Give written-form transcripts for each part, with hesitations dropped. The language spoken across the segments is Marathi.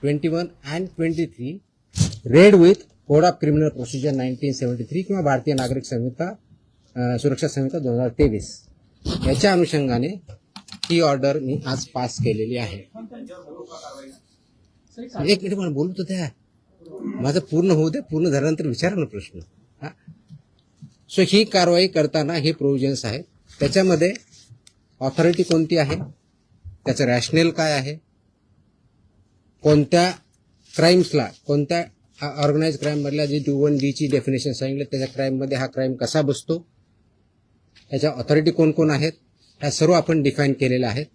21 and 23 read with Code of Criminal Procedure 1973 किंवा भारतीय नागरिक संहिता सुरक्षा संहिता 2023 याच्या अनुषंगाने ही ऑर्डर मी आज पास केलेली आहे. एक मिनिट मला बोलतो त्या माझं पूर्ण होऊ दे, पूर्ण झाल्यानंतर विचारा ना प्रश्न. सो ही कारवाई करताना हे प्रोव्हिजन्स आहेत. त्याच्यामध्ये ऑथॉरिटी कोणती आहे, त्याचं रॅशनल काय आहे, कोणत्या क्राईम्सला, कोणत्या ऑर्गनाइज क्राईम मधल्या जी 21D ची डेफिनेशन सांगितलं त्याच्या क्राईम मध्ये हा क्राईम कसा बसतो, याच्या ऑथॉरिटी कोण कोण आहेत, ह्या सर्व आपण डिफाईन केलेल्या आहेत.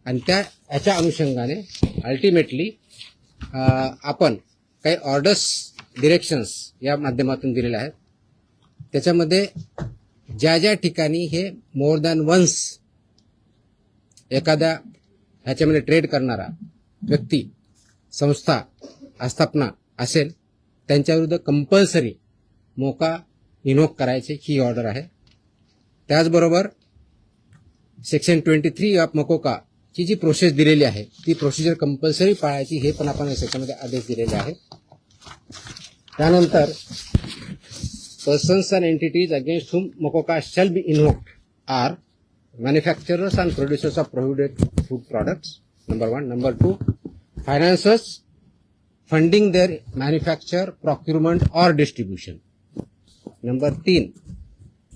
आणि याच्या अनुषंगाने अल्टिमेटली आपण काही ऑर्डर्स डिरेक्शन्स या माध्यमातून दिलेल्या आहेत. त्याच्यामध्ये ज्या ज्या ठिकाणी हे मोर दॅन वन्स एखाद्या ह्याच्यामध्ये ट्रेड करणारा व्यक्ती, संस्था, आस्थापना असेल त्यांच्याविरुद्ध कंपल्सरी मोका इन्व्होक करायची ही ऑर्डर आहे. त्याचबरोबर सेक्शन 23 ऑफ मोकोका ची जी प्रोसेस दिलेली आहे ती प्रोसिजर कंपल्सरी पाळायची हे पण आपण या सेक्शनमध्ये आदेश दिलेले आहेत. त्यानंतर persons and entities against whom MOCOCA shall be invoked are manufacturers and producers of prohibited food products, number 1. Number 2, financiers funding their manufacture, procurement or distribution. Number 3,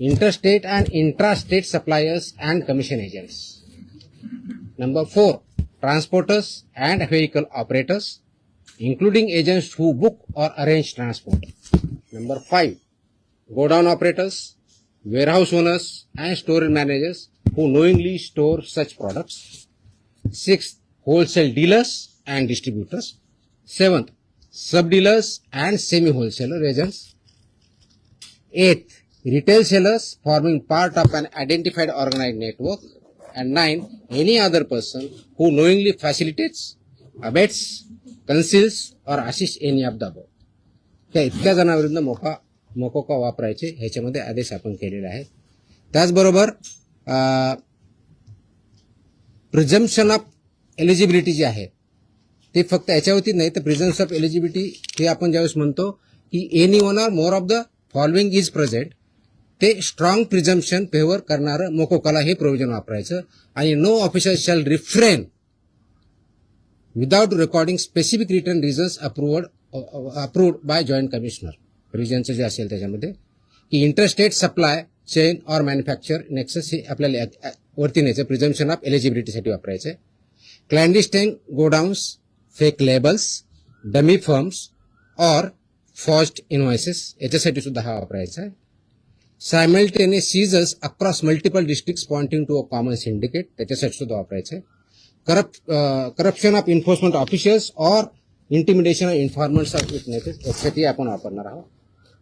interstate and intrastate suppliers and commission agents. Number 4, transporters and vehicle operators, including agents who book or arrange transport. Number 5, godown operators, warehouse owners and store managers who knowingly store such products. 6th, wholesale dealers and distributors. 7th, sub-dealers and semi-wholesaler agents. 8th, retail sellers forming part of an identified organized network. And 9, any other person who knowingly facilitates, abets, conceals or assists any of the above. त्या इतक्या जणांविरुद्ध मोकोका वापरायचे ह्याच्यामध्ये आदेश आपण केलेले आहेत. त्याचबरोबर प्रिझम्पशन ऑफ एलिजिबिलिटी जी आहे ते फक्त याच्यावरती नाही तर प्रिझम्पशन ऑफ एलिजिबिलिटी हे आपण ज्यावेळेस म्हणतो की any one or more of the following is present, ते स्ट्रॉंग प्रिझम्पशन फेवर करणारं मोकोकाला हे प्रोव्हिजन वापरायचं. आणि no officer shall refrain without recording specific written reasons approved by joint commissioner. प्रोव्हिजनचं जे असेल त्याच्यामध्ये की interstate supply chain or manufacture nexus हे आपल्याला वरती न्यायचं प्रिझम्पशन ऑफ एलिजिबिलिटीसाठी वापरायचं. Clandestine godowns, fake labels, dummy firms or forged invoices याच्यासाठी सुद्धा हा वापरायचा आहे. Simultaneous seizures across multiple districts pointing to a common syndicate त्याच्यासाठी सुद्धा वापरायचं आहे. Corruption of enforcement officials or intimidation of informants of witnesses यासाठी आपण वापरणार आहोत.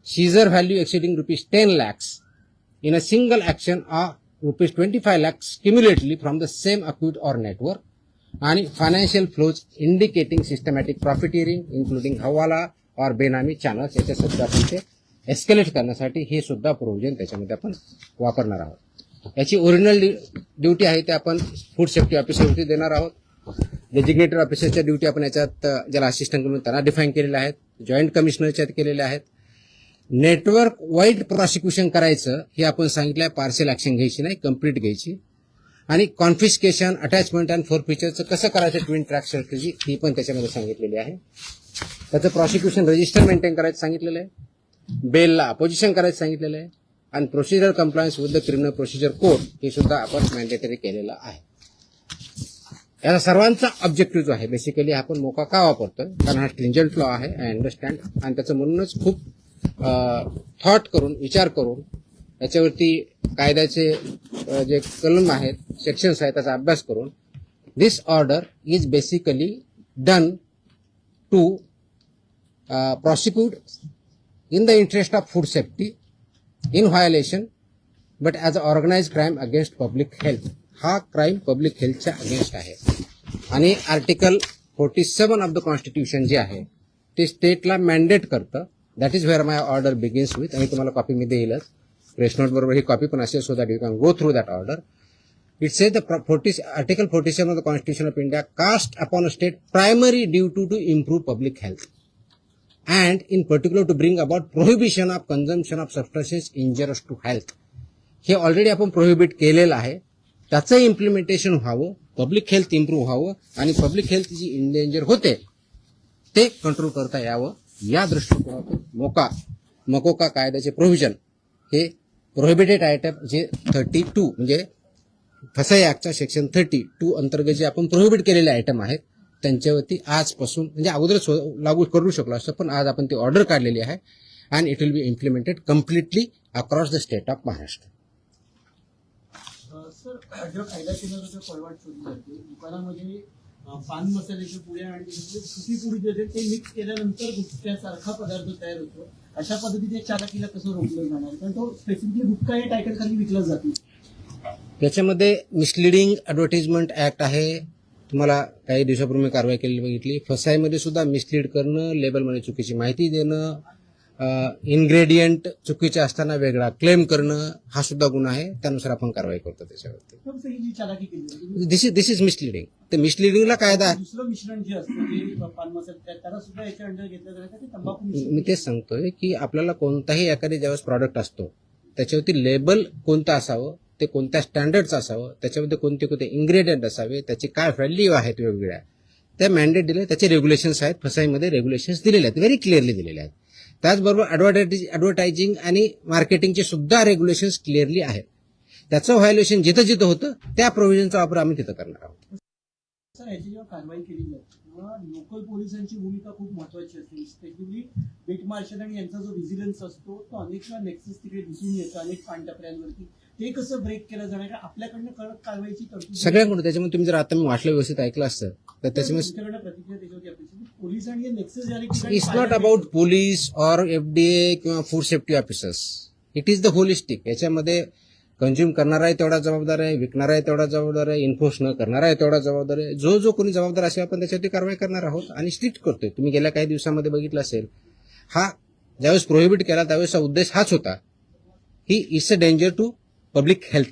Seizure value exceeding ₹10 lakhs in a single action or ₹25 lakhs cumulatively from the same account or network. आणि financial flows indicating systematic profiteering including hawala और बेनामी चॅनल्स याच्यासाठी आपण ते एस्केलेट करण्यासाठी हे सुद्धा प्रोव्हिजन त्याच्यामध्ये आपण वापरणार आहोत. याची ओरिजिनल ड्युटी आहे ते आपण फूड सेफ्टी ऑफिसरवरती देणार आहोत. डेजिग्नेटेड ऑफिसरच्या ड्युटी आपण याच्यात ज्याला असिस्टंट म्हणून त्यांना डिफाईन केलेल्या आहेत, जॉईंट कमिशनरच्या केलेल्या आहेत. नेटवर्क वाईड प्रॉसिक्युशन करायचं हे आपण सांगितलं, पार्शियल ऍक्शन घ्यायची नाही, कंप्लीट घ्यायची. आणि कॉन्फिस्केशन, अटॅचमेंट अँड फोरफिचरचं कसं करायचं ट्विन ट्रॅक स्ट्रॅटेजी ही पण त्याच्यामध्ये सांगितलेली आहे. त्याचं प्रॉसिक्युशन रजिस्टर मेंटेन करायचं सांगितलेलं आहे, बेलला अपोजिशन करायचं सांगितलेलं आहे आणि procedure compliance with the criminal procedure code हे सुद्धा आपण मॅन्डेटरी केलेलं आहे. याचा सर्वांचा ऑब्जेक्टिव्ह जो आहे बेसिकली आपण मोका का वापरतोय कारण हा स्ट्रिंजंट लॉ आहे, आय अंडरस्टँड. आणि त्याचं म्हणूनच खूप थॉट करून विचार करून याच्यावरती कायद्याचे जे कलम आहेत, सेक्शन्स आहेत त्याचा अभ्यास करून this order is basically done to prosecute in the interest of food safety in violation but as an organized crime against public health. हा क्राईम पब्लिक हेल्थच्या अगेन्स्ट आहे. आणि आर्टिकल 47 ऑफ द कॉन्स्टिट्यूशन जे आहे ते स्टेटला मॅन्डेट करतं. That is where my order begins with. आणि तुम्हाला कॉपी मी देईलच, प्रेस नोट बरोबर ही कॉपी पण असेल so that you can go through that order. It says Article 47 of the Constitution of India cast upon a state primary duty to improve public health and in particular to bring about prohibition of consumption of substances injurious to health. हे ऑलरेडी आपण प्रोहिबिट केलेलं आहे. त्याचं इम्प्लिमेंटेशन व्हावं, पब्लिक हेल्थ इम्प्रूव्ह व्हावं आणि पब्लिक हेल्थ जी इंडेंजर होते ते कंट्रोल करता यावं या दृष्टिकोनातून मकोका कायद्याचे प्रोव्हिजन हे प्रोहिबिटेड आयटम जे 32 म्हणजे फसाई ऍक्टच्या सेक्शन 32 अंतर्गत जे आपण प्रोहिबिट केलेले आयटम आहेत त्यांच्यावरती आजपासून म्हणजे अगोदरच लागू करू शकलो असतं, पण आज आपण ती ऑर्डर काढलेली आहे and it will be implemented completely across the state of Maharashtra. Sir, जो कायदा केला जातो फॉरवर्ड शोधली जाते दुकानामध्ये पान मसाल्याच्या पुड्या आणि सुकी पुडी जे ते मिक्स केल्यानंतर गुटख्यासारखा पदार्थ तयार होतो. अशा पद्धतीने चालकीला कसं रोखलं जाणार, कारण तो स्पेसिफिकली गुटखा या टायटल खाली विकला जातो. त्याच्यामध्ये मिसलिडिंग ऍडव्हर्टाइजमेंट ऍक्ट आहे. तुम्हाला काही दिवसापूर्वी कारवाई केलेली बघितली. फसाईमध्ये सुद्धा मिसलीड करणं, लेबलमध्ये चुकीची माहिती देणं, इन्ग्रेडियंट चुकीचे असताना वेगळा क्लेम करणं हा सुद्धा गुन्हा आहे. त्यानुसार आपण कारवाई करतो त्याच्यावरती. दिस इज मिसलिडिंग. तर मिसलिडिंगला कायदा आहे. दुसरं मिश्रण जे असतं ते पान मसाला त्याला सुद्धा याच्या अंडर घेतलं जातं ते तंबाखू. मी तेच सांगतोय की आपल्याला कोणताही एखादी ज्यावेळेस प्रॉडक्ट असतो त्याच्यावरती लेबल कोणतं असावं, ते कोणत्या स्टँडर्डचं असावं, त्याच्यामध्ये कोणते कोणते इन्ग्रेडियंट असावे, त्याची काय व्हॅल्यू आहेत वेगवेगळ्या, त्या मॅन्डेट दिले, त्याचे रेग्युलेशन्स आहेत. फसाईमध्ये रेग्युलेशन्स दिलेले आहेत, व्हेरी क्लिअरली दिलेले आहेत. त्याचबरोबर ऍडव्हर्टायझिंग आणि मार्केटिंगचे सुद्धा रेग्युलेशन्स क्लिअरली आहेत. त्याचं व्हायोलेशन जिथं जिथं होतं त्या प्रोव्हिजनचा वापर आम्ही तिथं करणार आहोत. सर, याची जेव्हा कारवाई केली जाते तेव्हा लोकल पोलिसांची भूमिका खूप महत्वाची असते. स्पेशली बीट मार्शल आणि यांचा जो व्हिजिलन्स असतो तो अनेक वेळा नेक्सस तिकडे दिसून येतो अनेक पानटपऱ्यांवरती. ते कसं ब्रेक केलं जाणार, का आपल्याकडनं कडक कारवाईची तरतूद सगळ्यांकडून. त्याच्यामुळे तुम्ही जर आता मी वाचलं व्यवस्थित ऐकलं असतं तर त्याच्यामुळे प्रतिक्रिया त्याच्यावरती अपेक्षित. पोलीस आणि नेक्सस झाले. It's not about police or FDA किंवा food safety officers. It is the holistic. याच्यामध्ये कंझ्युम करणारा आहे तेवढा जबाबदार आहे, विकणारा आहे तेवढा जबाबदार आहे, इन्फोर्स न करणारा आहे तेवढा जबाबदार आहे. जो कोणी जबाबदार असेल आपण त्याच्यावरती कारवाई करणार आहोत आणि स्ट्रिक्ट करतोय. तुम्ही गेल्या काही दिवसामध्ये बघितलं असेल, हा ज्यावेळेस प्रोहिबिट केला त्यावेळेसचा उद्देश हाच होता, ही it's a danger to public health.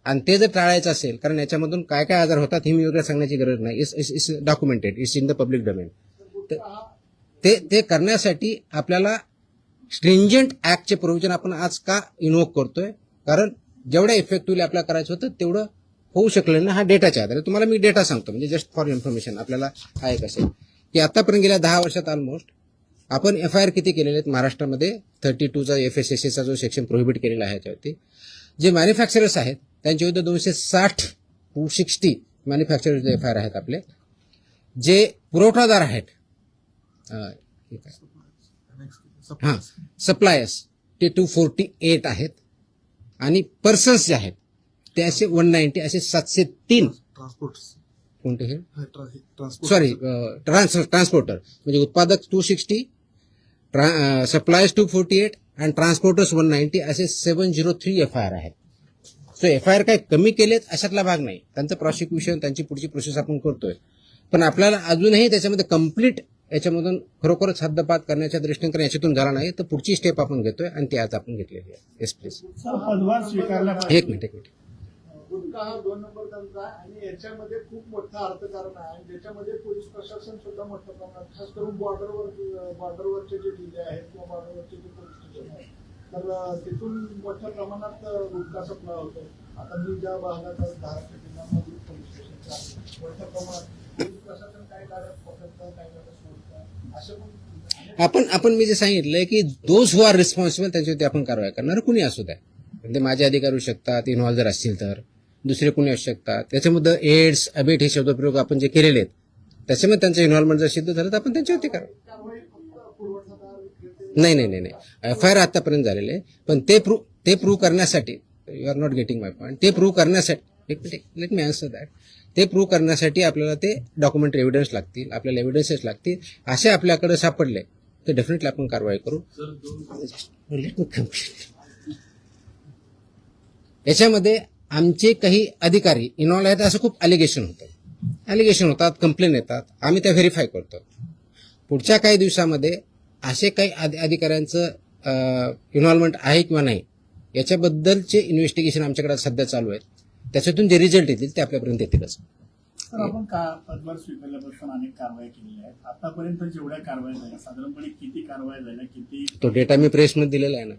आणि ते जर टाळायचं असेल, कारण याच्यामधून काय काय आजार होतात हे मी वगैरे सांगण्याची गरज नाही. It's documented, it's in the public domain. ते करण्यासाठी आपल्याला स्ट्रिंजंट ऍक्टचे प्रोव्हिजन आपण आज का इन्व्होक करतोय, कारण जेवढ्या इफेक्टिव्हली आपल्याला करायचं होतं तेवढं होऊ शकलं ना. हा डेटाच्या आधारे तुम्हाला मी डेटा सांगतो, म्हणजे जस्ट फॉर इन्फॉर्मेशन आपल्याला हा एक असेल की आतापर्यंत गेल्या 10 वर्षात ऑलमोस्ट आपण FIR किती केलेले आहेत महाराष्ट्रामध्ये. 32चा FSSAचा जो सेक्शन प्रोहिबिट केलेला आहे याच्यावरती. जे मॅन्युफॅक्चरर्स आहेत त्यांच्या विरुद्ध 260 मॅन्युफॅक्चरर्स FIR आहेत आपले. जे पुरवठादार आहेत सप्लायर्स ते 248 आहेत आणि पर्सन्स जे आहेत ते असे 190, असे 703 कोणते हे सॉरी ट्रान्सपोर्टर म्हणजे उत्पादक 260, सप्लायर्स 248 आणि ट्रान्सपोर्टर्स 190 असे 703 FIR आहेत. सो FIR काय कमी केलेत अशातला भाग नाही. त्यांचं प्रॉसिक्युशन त्यांची पुढची प्रोसेस आपण करतोय, पण आपल्याला अजूनही त्याच्यामध्ये कम्प्लीट याच्यामधून खरोखरच हद्दपात करण्याच्या दृष्टीने कारण याच्यातून झाला नाही तर पुढची स्टेप आपण घेतोय आणि ती आज आपण घेतलेली आहे. Yes please. एक मिनिट. गुटखा हा 2 नंबर धंदा आणि याच्यामध्ये खूप मोठं अर्थकारण आहे, ज्याच्यामध्ये पोलीस प्रशासन सुद्धा मोठ्या प्रमाणात, खास करून बॉर्डरवरचे जे जिल्हे आहेत किंवा बॉर्डरवरचे जे पोलीस स्टेशन आहेत तर तिथून मोठ्या प्रमाणात गुटखा सप्लाय होतो. आता मी ज्या भागात महाराष्ट्र जिल्ह्यामध्ये पोलीस स्टेशनच्या मोठ्या प्रमाणात पोलीस प्रशासन काही गाड्या पकडतं, काही गाड्या सोडतं, असे पण आपण मी जे सांगितलंय की दोज हु आर रिस्पॉन्सिबल त्यांच्यावरती आपण कारवाई करणार. कुणी असू द्या, म्हणजे माझे अधिकारी होऊ शकतात, इन्व्हॉल्व जर असतील तर दुसरे कोणी असू शकतात. त्याच्यामध्ये एड्स अबेट हे शब्दप्रयोग आपण जे केलेले आहेत त्याच्यामध्ये त्यांचं इन्व्हॉल्वमेंट जर सिद्ध झालं तर आपण त्यांच्यावरती कारवाई. नाही FIR आतापर्यंत झालेले आहे, पण ते प्रूव्ह करण्यासाठी you are not getting my point. ते प्रूव्ह करण्यासाठी लेट मी आन्सर दॅट. ते प्रूव्ह करण्यासाठी आपल्याला ते डॉक्युमेंटरी एव्हिडन्स लागतील, आपल्याला एव्हिडन्सेस लागतील. असे आपल्याकडे सापडले तर डेफिनेटली आपण कारवाई करू. Let me complete. याच्यामध्ये आमचे काही अधिकारी इन्व्हॉल्व आहेत असं खूप अलिगेशन होतात, कंप्लेन येतात, आम्ही त्या व्हेरीफाय करतो. पुढच्या काही दिवसामध्ये असे काही अधिकाऱ्यांचं इन्व्हॉल्वमेंट आहे किंवा नाही याच्याबद्दलचे इन्व्हेस्टिगेशन आमच्याकडे सध्या चालू आहेत. त्याच्यातून जे रिझल्ट येतील ते आपल्यापर्यंत येतीलच. तर आपण पदभार स्वीकारल्यापासून अनेक कारवाया केलेल्या आहेत. आतापर्यंत जेवढ्या कारवाया झाल्या साधारणपणे किती कारवाया झाल्या, किती तो डेटा मी प्रेसमध्ये दिलेला आहे ना.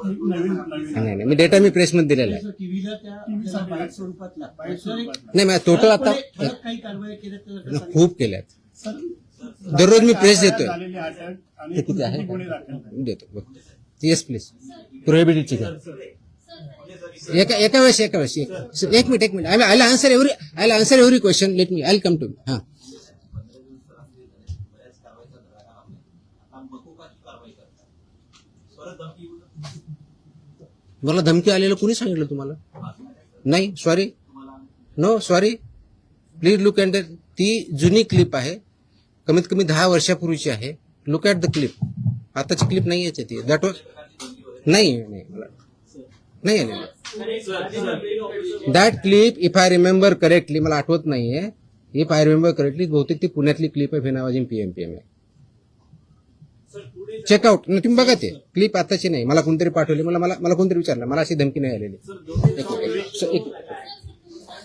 नवीन नाही मी डेटा मी प्रेसमध्ये दिलेला आहे. टीव्हीला त्या बाईट स्वरूपात बाईट स्वरूपात नाही मग टोटल आता ठळक काही कारवाई केल्या तर खूप केल्यात. सर, दररोज मी प्रेस देतोय. झालेली अटक आणि ते किती आहे किती गुन्हे दाखल झाले? देतो. Yes please. प्रोहिबिटेडची का एका वेळेस एक minute I answer every question. Let me I come to हा. मला धमकी आलेलं कुणी सांगितलं तुम्हाला? नाही sorry, no sorry, please look at ती जुनी क्लिप आहे, कमीत कमी 10 वर्षापूर्वीची आहे. Look at the clip. आताची क्लिप नाही याची ती. दॅट वॉज नाही मला नाही आलेलं. That clip if I remember correctly, मला आठवत नाहीये, इफ आय रिमेंबर करेक्टली बहुतेक ती पुण्यातली क्लिप आहे. फेनावाजी पीएमपीएम आहे. चेकआउट. तुम्ही बघा ते क्लिप आताची नाही, मला कोणतरी पाठवली. मला कोणतरी विचारलं, मला अशी धमकी नाही आलेली.